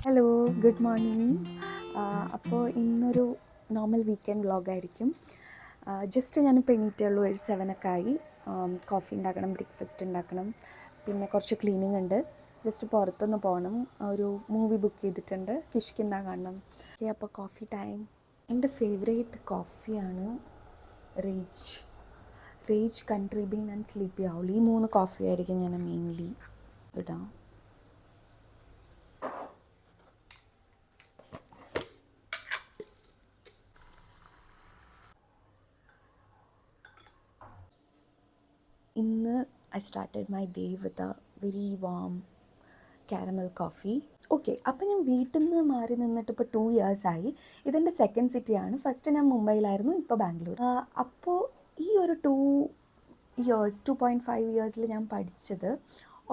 Hello, good morning. അപ്പോൾ ഇന്നൊരു normal weekend വ്ളോഗായിരിക്കും. Just ഞാനിപ്പോൾ എണീറ്റുള്ളൂ, ഒരു 7 ആയി. കോഫി ഉണ്ടാക്കണം, ബ്രേക്ക്ഫാസ്റ്റ് ഉണ്ടാക്കണം, പിന്നെ കുറച്ച് ക്ലീനിങ് ഉണ്ട്. ജസ്റ്റ് പുറത്തൊന്ന് പോകണം, ഒരു മൂവി ബുക്ക് ചെയ്തിട്ടുണ്ട്, കിഷ്കിന്ദ കാണണം. ഓക്കെ, അപ്പോൾ കോഫി ടൈം. എൻ്റെ ഫേവറേറ്റ് കോഫിയാണ് Rage Country Bean and Sleepy Owl. ഈ 3 കോഫി ആയിരിക്കും ഞാൻ മെയിൻലി ഇടാം. ഇന്ന് I started my day with a very warm caramel coffee. Okay, അപ്പോൾ ഞാൻ വീട്ടിൽ നിന്ന് മാറി നിന്നിട്ട് ഇപ്പോൾ 2 ഇയേഴ്സായി. ഇതെൻ്റെ സെക്കൻഡ് സിറ്റിയാണ്. ഫസ്റ്റ് ഞാൻ മുംബൈയിലായിരുന്നു, ഇപ്പോൾ ബാംഗ്ലൂർ. അപ്പോൾ ഈ ഒരു 2.5 ഇയേഴ്സിൽ ഞാൻ പഠിച്ചത്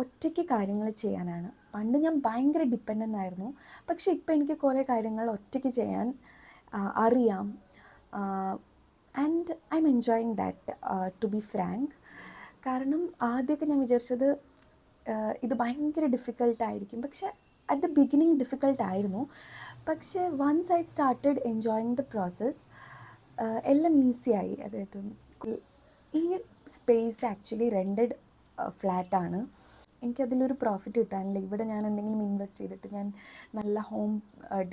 ഒറ്റയ്ക്ക് കാര്യങ്ങൾ ചെയ്യാനാണ്. പണ്ട് ഞാൻ ഭയങ്കര ഡിപ്പെൻഡൻ്റ് ആയിരുന്നു, പക്ഷേ ഇപ്പോൾ എനിക്ക് കുറേ കാര്യങ്ങൾ ഒറ്റയ്ക്ക് ചെയ്യാൻ അറിയാം. And I am enjoying that, to be frank. കാരണം ആദ്യമൊക്കെ ഞാൻ വിചാരിച്ചത് ഇത് ഭയങ്കര ഡിഫിക്കൽട്ടായിരിക്കും, പക്ഷേ അറ്റ് ദ ബിഗിനിങ് ഡിഫിക്കൽട്ടായിരുന്നു. പക്ഷേ once I started enjoying the process, എല്ലാം ഈസിയായി. അതായത് ഈ സ്പേസ് ആക്ച്വലി റെൻറ്റഡ് ഫ്ലാറ്റാണ്. എനിക്കതിലൊരു പ്രോഫിറ്റ് കിട്ടാനില്ല. ഇവിടെ ഞാൻ എന്തെങ്കിലും ഇൻവെസ്റ്റ് ചെയ്തിട്ട് ഞാൻ നല്ല ഹോം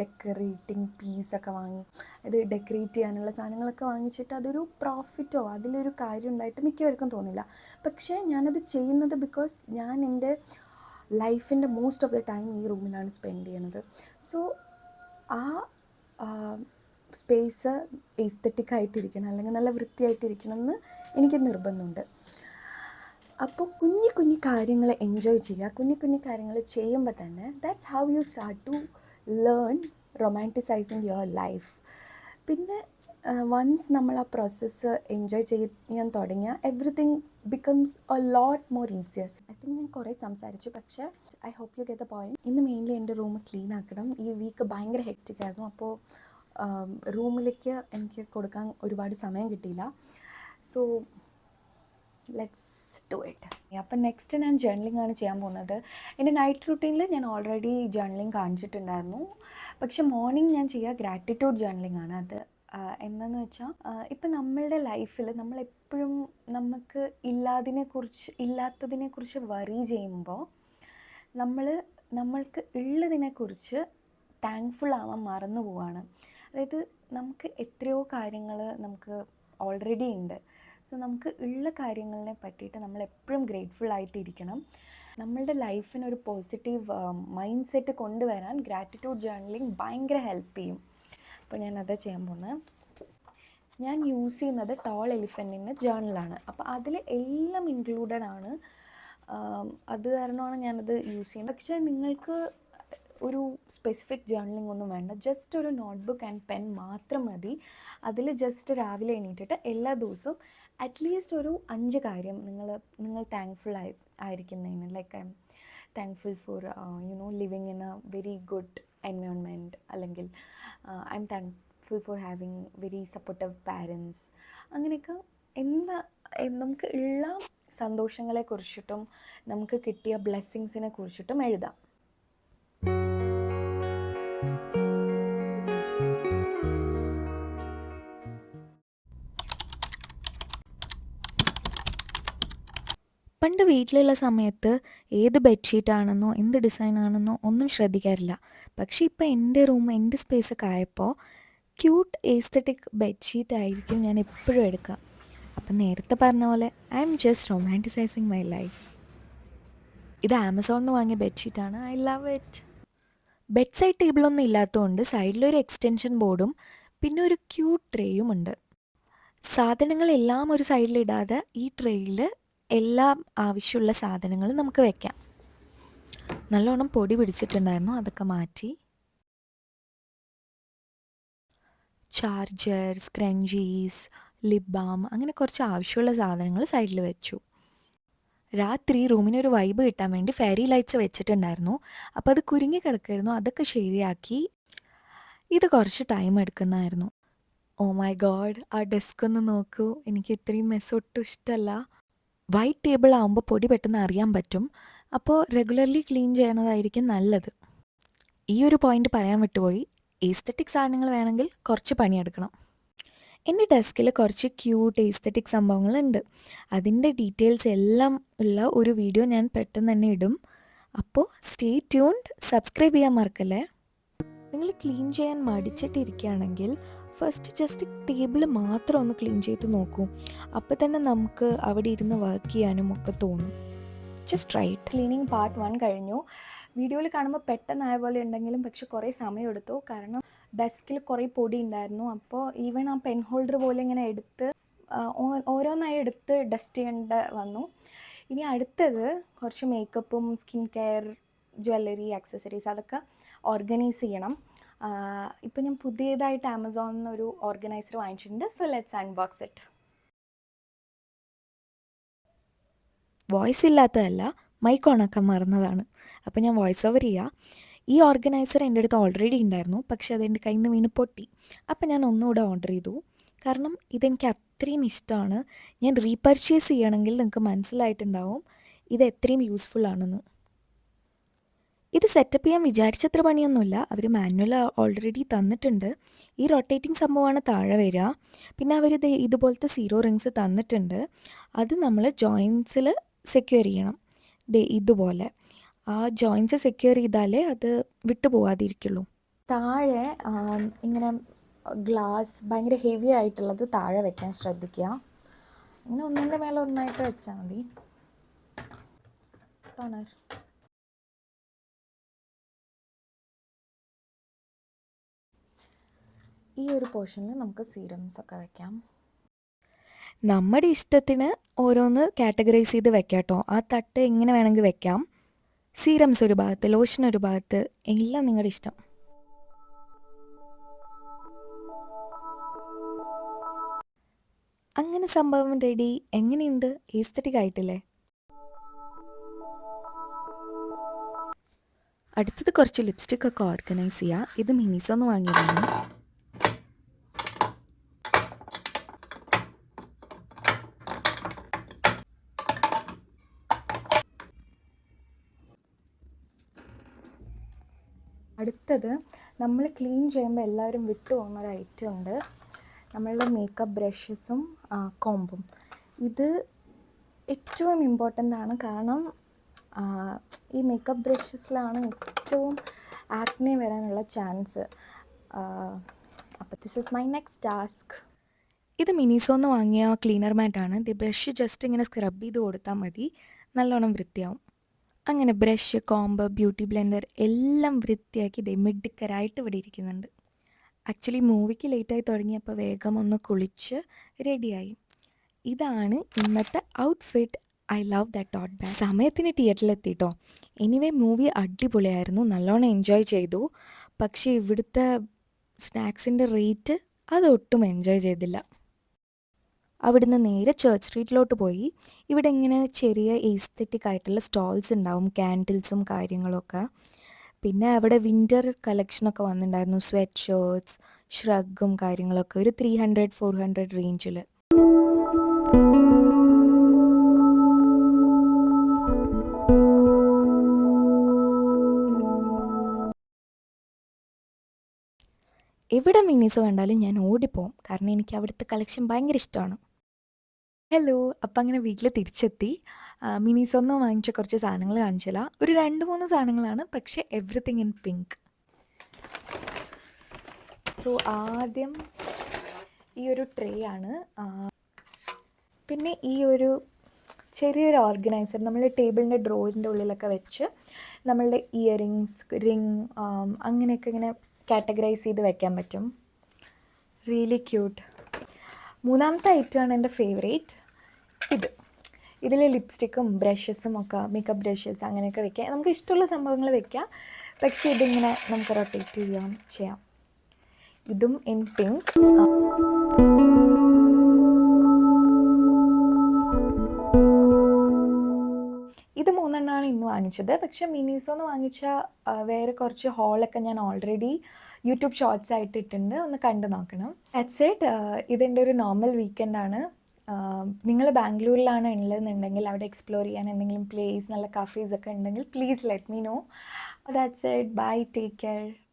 ഡെക്കറേറ്റിംഗ് പീസൊക്കെ വാങ്ങി, അത് ഡെക്കറേറ്റ് ചെയ്യാനുള്ള സാധനങ്ങളൊക്കെ വാങ്ങിച്ചിട്ട് അതൊരു പ്രോഫിറ്റോ അതിലൊരു കാര്യം ഉണ്ടായിട്ട് മിക്കവർക്കും തോന്നില്ല. പക്ഷേ ഞാനത് ചെയ്യുന്നത് ബിക്കോസ് ഞാൻ എൻ്റെ ലൈഫിൻ്റെ മോസ്റ്റ് ഓഫ് ദ ടൈം ഈ റൂമിലാണ് സ്പെൻഡ് ചെയ്യുന്നത്. സോ ആ സ്പേസ് എസ്തെറ്റിക്കായിട്ടിരിക്കണം, അല്ലെങ്കിൽ നല്ല വൃത്തിയായിട്ടിരിക്കണം എന്ന് എനിക്ക് നിർബന്ധമുണ്ട്. അപ്പോൾ കുഞ്ഞു കാര്യങ്ങൾ എൻജോയ് ചെയ്യുക. കുഞ്ഞു കാര്യങ്ങൾ ചെയ്യുമ്പോൾ തന്നെ that's how you start to learn romanticising your life. പിന്നെ വൺസ് നമ്മൾ ആ പ്രോസസ്സ് എൻജോയ് ചെയ്യാൻ തുടങ്ങിയാൽ everything becomes a lot more easier. I think ഞാൻ കുറേ സംസാരിച്ചു, പക്ഷേ I hope you get the point. ഇന്ന് മെയിൻലി എൻ്റെ റൂം ക്ലീൻ ആക്കണം. ഈ വീക്ക് ഭയങ്കര ഹെക്റ്റിക് ആയിരുന്നു, അപ്പോൾ റൂമിലേക്ക് എനിക്ക് കൊടുക്കാൻ ഒരുപാട് സമയം കിട്ടിയില്ല. So let's do it. അപ്പം നെക്സ്റ്റ് ഞാൻ ജേർണലിംഗ് ആണ് ചെയ്യാൻ പോകുന്നത്. എൻ്റെ നൈറ്റ് റുട്ടീനിൽ ഞാൻ ഓൾറെഡി ജേർണലിംഗ് കാണിച്ചിട്ടുണ്ടായിരുന്നു, പക്ഷെ മോർണിംഗ് ഞാൻ ചെയ്യുക ഗ്രാറ്റിറ്റ്യൂഡ് ജേർണലിംഗ് ആണ്. അത് എന്താണെന്ന് വെച്ചാൽ, ഇപ്പം നമ്മളുടെ ലൈഫിൽ നമ്മളെപ്പോഴും നമുക്ക് ഇല്ലാത്തതിനെക്കുറിച്ച് വറി ചെയ്യുമ്പോൾ നമ്മൾക്ക് ഉള്ളതിനെക്കുറിച്ച് താങ്ക്ഫുൾ ആവാൻ മറന്നു പോവാണ്. അതായത് നമുക്ക് എത്രയോ കാര്യങ്ങൾ നമുക്ക് ഓൾറെഡി ഉണ്ട്. സോ നമുക്ക് ഉള്ള കാര്യങ്ങളെ പറ്റിയിട്ട് നമ്മൾ എപ്പോഴും ഗ്രേറ്റ്ഫുൾ ആയിട്ടിരിക്കണം. നമ്മളുടെ ലൈഫിനൊരു പോസിറ്റീവ് മൈൻഡ് സെറ്റ് കൊണ്ടുവരാൻ ഗ്രാറ്റിറ്റ്യൂഡ് ജേർണലിംഗ് ഭയങ്കര ഹെൽപ്പ് ചെയ്യും. അപ്പോൾ ഞാനത് ചെയ്യാൻ പോകുന്നത്. ഞാൻ യൂസ് ചെയ്യുന്നത് ടോൾ എലിഫൻറ്റിൻ്റെ ജേർണലാണ്. അപ്പോൾ അതിൽ എല്ലാം ഇൻക്ലൂഡഡ് ആണ്. അത് കാരണമാണ് ഞാനത് യൂസ് ചെയ്യുന്നത്. പക്ഷേ നിങ്ങൾക്ക് ഒരു സ്പെസിഫിക് ജേർണലിംഗ് ഒന്നും വേണ്ട, ജസ്റ്റ് ഒരു നോട്ട്ബുക്ക് ആൻഡ് പെൻ മാത്രം മതി. അതിൽ ജസ്റ്റ് രാവിലെ എണീറ്റിട്ട് എല്ലാ ദിവസവും അറ്റ്ലീസ്റ്റ് ഒരു 5 കാര്യം നിങ്ങൾ താങ്ക്ഫുൾ ആയിരിക്കുന്നതിന്. Like I'm thankful for living in a very good environment, അല്ലെങ്കിൽ I'm thankful for having very supportive parents. അങ്ങനെയൊക്കെ നമുക്ക് ഉള്ള സന്തോഷങ്ങളെക്കുറിച്ചിട്ടും നമുക്ക് കിട്ടിയ ബ്ലെസ്സിങ്സിനെ കുറിച്ചിട്ടും എഴുതാം. പണ്ട് വീട്ടിലുള്ള സമയത്ത് ഏത് ബെഡ്ഷീറ്റാണെന്നോ എന്ത് ഡിസൈനാണെന്നോ ഒന്നും ശ്രദ്ധിക്കാറില്ല. പക്ഷേ ഇപ്പോൾ എൻ്റെ റൂം എൻ്റെ സ്പേസൊക്കെ ആയപ്പോൾ ക്യൂട്ട് എസ്തെറ്റിക് ബെഡ്ഷീറ്റായിരിക്കും ഞാൻ എപ്പോഴും എടുക്കുക. അപ്പം നേരത്തെ പറഞ്ഞ പോലെ I'm just romanticising my life. ഇത് ആമസോണിൽ നിന്ന് വാങ്ങിയ ബെഡ്ഷീറ്റാണ്. I love it. Bed side ടേബിളൊന്നും ഇല്ലാത്തതുകൊണ്ട് സൈഡിലൊരു എക്സ്റ്റൻഷൻ ബോർഡും പിന്നെ ഒരു ക്യൂട്ട് ട്രേയും ഉണ്ട്. സാധനങ്ങളെല്ലാം ഒരു സൈഡിലിടാതെ ഈ ട്രേയിൽ എല്ലാം ആവശ്യമുള്ള സാധനങ്ങളും നമുക്ക് വെക്കാം. നല്ലോണം പൊടി പിടിച്ചിട്ടുണ്ടായിരുന്നു, അതൊക്കെ മാറ്റി. ചാർജർ, സ്ക്രഞ്ചീസ്, ലിപ് ബാം, അങ്ങനെ കുറച്ച് ആവശ്യമുള്ള സാധനങ്ങൾ സൈഡിൽ വെച്ചു. രാത്രി റൂമിനൊരു വൈബ് കിട്ടാൻ വേണ്ടി ഫെയറി ലൈറ്റ്സ് വെച്ചിട്ടുണ്ടായിരുന്നു. അപ്പോൾ അത് കുരുങ്ങി കിടക്കായിരുന്നു, അതൊക്കെ ശരിയാക്കി. ഇത് കുറച്ച് ടൈം എടുക്കുന്നതായിരുന്നു. ഓ മൈ ഗോഡ്, ആ ഡെസ്ക് ഒന്ന് നോക്കൂ. എനിക്ക് ഇത്രയും മെസ്സ് ഒട്ടും ഇഷ്ടമല്ല. വൈറ്റ് ടേബിൾ ആകുമ്പോൾ പൊടി പെട്ടെന്ന് അറിയാൻ പറ്റും. അപ്പോൾ റെഗുലർലി ക്ലീൻ ചെയ്യണതായിരിക്കും നല്ലത്. ഈ ഒരു പോയിന്റ് പറയാൻ വിട്ടുപോയി. എസ്തെറ്റിക് സാധനങ്ങൾ വേണമെങ്കിൽ കുറച്ച് പണിയെടുക്കണം. എൻ്റെ ഡെസ്കിൽ കുറച്ച് ക്യൂട്ട് എസ്തെറ്റിക് സംഭവങ്ങളുണ്ട്. അതിൻ്റെ ഡീറ്റെയിൽസ് എല്ലാം ഉള്ള ഒരു വീഡിയോ ഞാൻ പെട്ടെന്ന് തന്നെ ഇടും. അപ്പോൾ സ്റ്റേ ട്യൂൺഡ്, സബ്സ്ക്രൈബ് ചെയ്യാൻ മറക്കല്ലേ. നിങ്ങൾ ക്ലീൻ ചെയ്യാൻ മടിച്ചിട്ടിരിക്കുകയാണെങ്കിൽ ഫസ്റ്റ് ജസ്റ്റ് ടേബിൾ മാത്രം ഒന്ന് ക്ലീൻ ചെയ്ത് നോക്കൂ. അപ്പോൾ തന്നെ നമുക്ക് അവിടെ ഇരുന്ന് വർക്ക് ചെയ്യാനും ഒക്കെ തോന്നും. Just try it. Cleaning part 1 കഴിഞ്ഞു. വീഡിയോയിൽ കാണുമ്പോൾ പെട്ടെന്നായ പോലെ ഉണ്ടെങ്കിലും പക്ഷെ കുറേ സമയമെടുത്തു. കാരണം ഡെസ്കിൽ കുറേ പൊടി ഉണ്ടായിരുന്നു. അപ്പോൾ ഈവൻ ആ പെൻ ഹോൾഡർ പോലെ ഇങ്ങനെ എടുത്ത് ഓരോന്നായി എടുത്ത് ഡസ്റ്റ് ചെയ്യേണ്ട വന്നു. ഇനി അടുത്തത് കുറച്ച് മേക്കപ്പും സ്കിൻ കെയർ, ജ്വല്ലറി, ആക്സസറീസ് അതൊക്കെ ഓർഗനൈസ് ചെയ്യണം. ഇപ്പോൾ ഞാൻ പുതിയതായിട്ട് ആമസോണിൽ നിന്ന് ഒരു ഓർഗനൈസർ വാങ്ങിച്ചിട്ടുണ്ട്. So let's unbox it. Voice ഇല്ലാത്തതല്ല, മൈക്ക് ഓണാക്കാൻ മറന്നതാണ്. അപ്പോൾ ഞാൻ വോയിസ് ഓവർ ചെയ്യാം. ഈ ഓർഗനൈസർ എൻ്റെ അടുത്ത് ഓൾറെഡി ഉണ്ടായിരുന്നു, പക്ഷേ അതെൻ്റെ കയ്യിൽ നിന്ന് വീണ് പൊട്ടി. അപ്പോൾ ഞാൻ ഒന്നുകൂടെ ഓർഡർ ചെയ്തു. കാരണം ഇതെനിക്ക് അത്രയും ഇഷ്ടമാണ്. ഞാൻ റീപർച്ചേസ് ചെയ്യണമെങ്കിൽ നിങ്ങൾക്ക് മനസ്സിലായിട്ടുണ്ടാവും ഇത് എത്രയും യൂസ്ഫുൾ ആണെന്ന്. ഇത് സെറ്റപ്പ് ചെയ്യാൻ വിചാരിച്ചത്ര പണിയൊന്നുമില്ല. അവർ മാനുവൽ ഓൾറെഡി തന്നിട്ടുണ്ട്. ഈ റൊട്ടേറ്റിംഗ് സംഭവമാണ് താഴെ വരിക. പിന്നെ അവരിത് ഇതുപോലത്തെ 0 റിങ്സ് തന്നിട്ടുണ്ട്. അത് നമ്മൾ ജോയിൻസിൽ സെക്യൂർ ചെയ്യണം. ഇതുപോലെ ആ ജോയിൻസ് സെക്യൂർ ചെയ്താലേ അത് വിട്ടു പോവാതിരിക്കുള്ളൂ. താഴെ ഇങ്ങനെ ഗ്ലാസ് ഭയങ്കര ഹെവി ആയിട്ടുള്ളത് താഴെ വെക്കാൻ ശ്രദ്ധിക്കുക. ഇങ്ങനെ ഒന്നിൻ്റെ മേലെ ഒന്നായിട്ട് വെച്ചാൽ മതി. ഈ ഒരു പോർഷനിൽ നമുക്ക് സീറംസ് ഒക്കെ വെക്കാം. നമ്മുടെ ഇഷ്ടത്തിന് ഓരോന്ന് കാറ്റഗറൈസ് ചെയ്ത് വെക്കാം കേട്ടോ. ആ തട്ട് എങ്ങനെ വേണമെങ്കിൽ വെക്കാം. സീറംസ് ഒരു ഭാഗത്ത്, ലോഷൻ ഒരു ഭാഗത്ത്, എല്ലാം നിങ്ങളുടെ ഇഷ്ടം. അങ്ങനെ സംഭവം റെഡി. എങ്ങനെയുണ്ട്? എസ്തെറ്റിക് ആയിട്ടില്ലേ? അടുത്തത് കുറച്ച് ലിപ്സ്റ്റിക് ഒക്കെ ഓർഗനൈസ് ചെയ്യുക. ഇത് മിനിസോന്ന് വാങ്ങിയതാണ്. അടുത്തത് നമ്മൾ ക്ലീൻ ചെയ്യുമ്പോൾ എല്ലാവരും വിട്ടു പോകുന്നൊരു ഐറ്റം ഉണ്ട്. നമ്മളുടെ മേക്കപ്പ് ബ്രഷസും കോമ്പും. ഇത് ഏറ്റവും ഇമ്പോർട്ടൻ്റ് ആണ്. കാരണം ഈ മേക്കപ്പ് ബ്രഷസിലാണ് ഏറ്റവും ആക്നെ വരാനുള്ള ചാൻസ്. അപ്പോൾ this is my next task. ഇത് മിനിസോന്ന് വാങ്ങിയ ക്ലീനർ മാറ്റാണ്. ഇത് ബ്രഷ് ജസ്റ്റ് ഇങ്ങനെ സ്ക്രബ് ചെയ്ത് കൊടുത്താൽ മതി, നല്ലോണം വൃത്തിയാവും. അങ്ങനെ ബ്രഷ്, കോമ്പ്, ബ്യൂട്ടി ബ്ലെൻഡർ എല്ലാം വൃത്തിയാക്കി ഇതേ മിടുക്കരായിട്ട് ഇവിടെ ഇരിക്കുന്നുണ്ട്. ആക്ച്വലി മൂവിക്ക് ലേറ്റായി തുടങ്ങിയപ്പോൾ വേഗം ഒന്ന് കുളിച്ച് റെഡിയായി. ഇതാണ് ഇന്നത്തെ outfit. I love that taught bag. സമയത്തിന് തിയേറ്ററിലെത്തിട്ടോ. എനിവേ മൂവി അടിപൊളിയായിരുന്നു, നല്ലോണം എൻജോയ് ചെയ്തു. പക്ഷേ ഇവിടുത്തെ സ്നാക്സിൻ്റെ റേറ്റ് അതൊട്ടും എൻജോയ് ചെയ്തില്ല. അവിടുന്ന് നേരെ ചേർച്ച് സ്ട്രീറ്റിലോട്ട് പോയി. ഇവിടെ ഇങ്ങനെ ചെറിയ എസ്തെറ്റിക് ആയിട്ടുള്ള സ്റ്റോൾസ് ഉണ്ടാവും, ക്യാൻഡിൽസും കാര്യങ്ങളൊക്കെ. പിന്നെ അവിടെ വിൻ്റർ കളക്ഷനൊക്കെ വന്നിട്ടുണ്ടായിരുന്നു. സ്വെറ്റ് ഷർട്ട്സ്, ഷ്രഗും കാര്യങ്ങളൊക്കെ ഒരു 300-400 റേഞ്ചിൽ. എവിടെ മിനിസോ കണ്ടാലും ഞാൻ ഓടിപ്പോവും. കാരണം എനിക്ക് അവിടുത്തെ കളക്ഷൻ ഭയങ്കര ഇഷ്ടമാണ്. ഹലോ, അപ്പം അങ്ങനെ വീട്ടിൽ തിരിച്ചെത്തി. മിനിസോന്ന് വാങ്ങിച്ച കുറച്ച് സാധനങ്ങൾ കാണിച്ചില്ല. ഒരു 2-3 സാധനങ്ങളാണ്, പക്ഷേ എവറിത്തിങ് ഇൻ പിങ്ക്. സോ ആദ്യം ഈ ഒരു ട്രേ ആണ്. പിന്നെ ഈ ഒരു ചെറിയൊരു ഓർഗനൈസർ നമ്മൾ ടേബിളിൻ്റെ ഡ്രോയിൻ്റെ ഉള്ളിലൊക്കെ വെച്ച് നമ്മളുടെ ഇയറിങ്സ്, റിങ് അങ്ങനെയൊക്കെ ഇങ്ങനെ കാറ്റഗറൈസ് ചെയ്ത് വെക്കാൻ പറ്റും. Really cute. മൂന്നാമത്തെ ഐറ്റമാണ് എൻ്റെ ഫേവറേറ്റ്. ഇതിൽ ലിപ്സ്റ്റിക്കും ബ്രഷസും ഒക്കെ, മേക്കപ്പ് ബ്രഷസ് അങ്ങനെയൊക്കെ വെക്കാം. നമുക്ക് ഇഷ്ടമുള്ള സംഭവങ്ങൾ വെക്കാം. പക്ഷേ ഇതിങ്ങനെ നമുക്ക് റൊട്ടേറ്റ് ചെയ്യാം. ഇതും ഇൻ പിങ്ക്. ഇത് 3 ഇന്ന് വാങ്ങിച്ചത്. പക്ഷേ മിനിസോന്ന് വാങ്ങിച്ച വേറെ കുറച്ച് ഹോളൊക്കെ ഞാൻ ഓൾറെഡി യൂട്യൂബ് ഷോർട്സ് ആയിട്ട് ഇട്ടിട്ടുണ്ട്, ഒന്ന് കണ്ടു നോക്കണം. That's it. ഇതെൻ്റെ ഒരു നോർമൽ വീക്കെൻഡാണ്. നിങ്ങൾ ബാംഗ്ലൂരിലാണ് ഉള്ളതെന്നുണ്ടെങ്കിൽ അവിടെ എക്സ്പ്ലോർ ചെയ്യാൻ എന്തെങ്കിലും പ്ലേസ്, നല്ല കഫേസ് ഒക്കെ ഉണ്ടെങ്കിൽ please let me know. That's it. Bye. Take care.